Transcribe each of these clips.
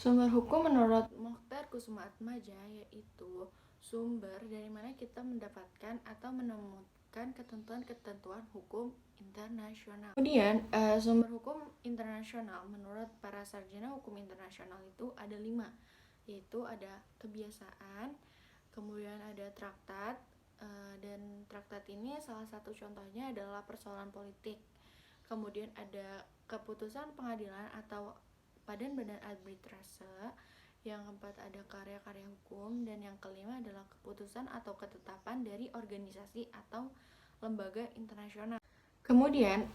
Sumber hukum menurut Mokhtar Kusumaatmadja yaitu sumber dari mana kita mendapatkan atau menemukan ketentuan-ketentuan hukum internasional. Kemudian sumber hukum internasional menurut para sarjana hukum internasional itu ada 5, yaitu ada kebiasaan, kemudian ada traktat, dan traktat ini salah satu contohnya adalah persoalan politik. Kemudian ada keputusan pengadilan atau badan-badan arbitrase. Yang keempat ada karya-karya hukum, dan yang kelima adalah keputusan atau ketetapan dari organisasi atau lembaga internasional. Kemudian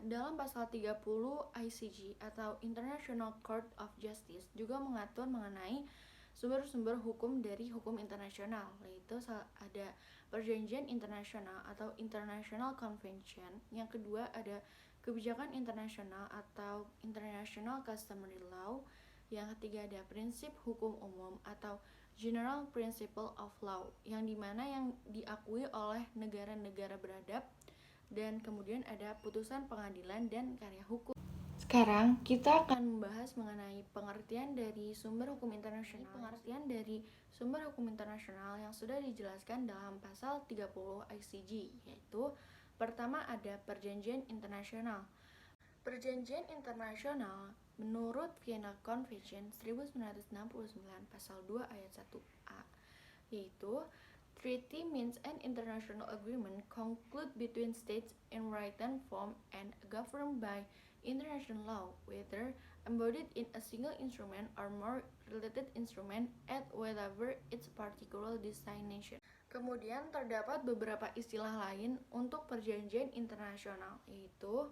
dalam pasal 30 ICJ atau International Court of Justice juga mengatur mengenai sumber-sumber hukum dari hukum internasional, yaitu ada perjanjian internasional atau International Convention. Yang kedua ada kebijakan internasional atau International Customary Law. Yang ketiga ada prinsip hukum umum atau General Principle of Law, yang dimana yang diakui oleh negara-negara beradab. Dan kemudian ada putusan pengadilan dan karya hukum. Sekarang kita akan membahas mengenai pengertian dari sumber hukum internasional. Pengertian dari sumber hukum internasional yang sudah dijelaskan dalam pasal 30 ICJ, yaitu pertama ada perjanjian internasional. Perjanjian internasional menurut Vienna Convention 1969 pasal 2 ayat 1A, yaitu treaty means an international agreement concluded between states in written form and governed by international law, whether embodied in a single instrument or more related instrument at whatever its particular destination. Kemudian terdapat beberapa istilah lain untuk perjanjian internasional, yaitu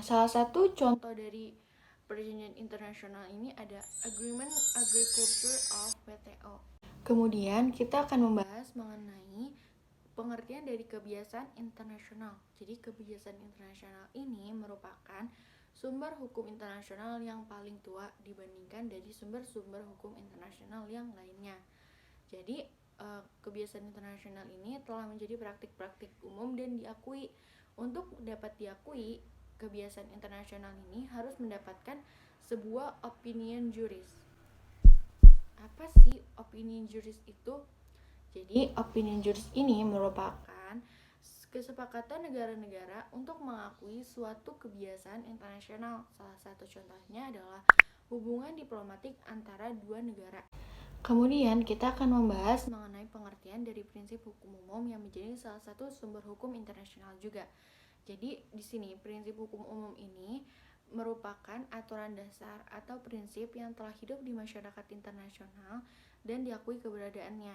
salah satu contoh dari perjanjian internasional ini ada Agreement Agriculture of WTO. Kemudian kita akan membahas mengenai pengertian dari kebiasaan internasional. Jadi kebiasaan internasional ini merupakan sumber hukum internasional yang paling tua dibandingkan dari sumber-sumber hukum internasional yang lainnya. Jadi kebiasaan internasional ini telah menjadi praktik-praktik umum dan diakui. Untuk dapat diakui, kebiasaan internasional ini harus mendapatkan sebuah opinion juris. Apa sih opinion juris itu? Jadi opinion juris ini merupakan kesepakatan negara-negara untuk mengakui suatu kebiasaan internasional. Salah satu contohnya adalah hubungan diplomatik antara dua negara. Kemudian kita akan membahas mengenai pengertian dari prinsip hukum umum yang menjadi salah satu sumber hukum internasional juga. Jadi di sini prinsip hukum umum ini merupakan aturan dasar atau prinsip yang telah hidup di masyarakat internasional dan diakui keberadaannya.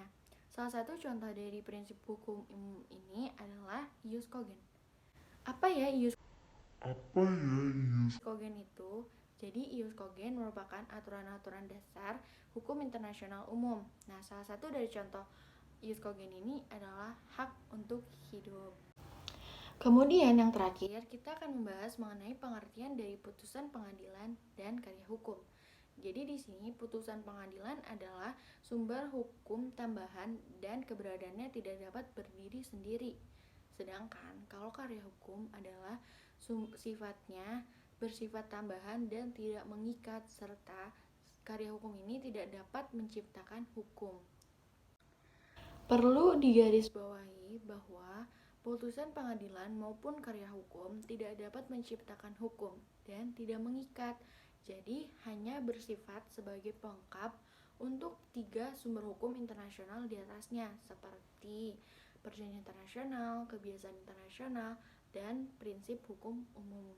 Salah satu contoh dari prinsip hukum umum ini adalah ius cogens. Apa ya ius cogens itu? Jadi ius cogens merupakan aturan-aturan dasar hukum internasional umum. Nah, salah satu dari contoh ius cogens ini adalah hak untuk hidup. Kemudian yang terakhir, kita akan membahas mengenai pengertian dari putusan pengadilan dan karya hukum. Jadi di sini putusan pengadilan adalah sumber hukum tambahan dan keberadaannya tidak dapat berdiri sendiri. Sedangkan kalau karya hukum adalah sifatnya bersifat tambahan dan tidak mengikat, serta karya hukum ini tidak dapat menciptakan hukum. Perlu digarisbawahi bahwa putusan pengadilan maupun karya hukum tidak dapat menciptakan hukum dan tidak mengikat, jadi hanya bersifat sebagai pelengkap untuk 3 sumber hukum internasional di atasnya, seperti perjanjian internasional, kebiasaan internasional, dan prinsip hukum umum.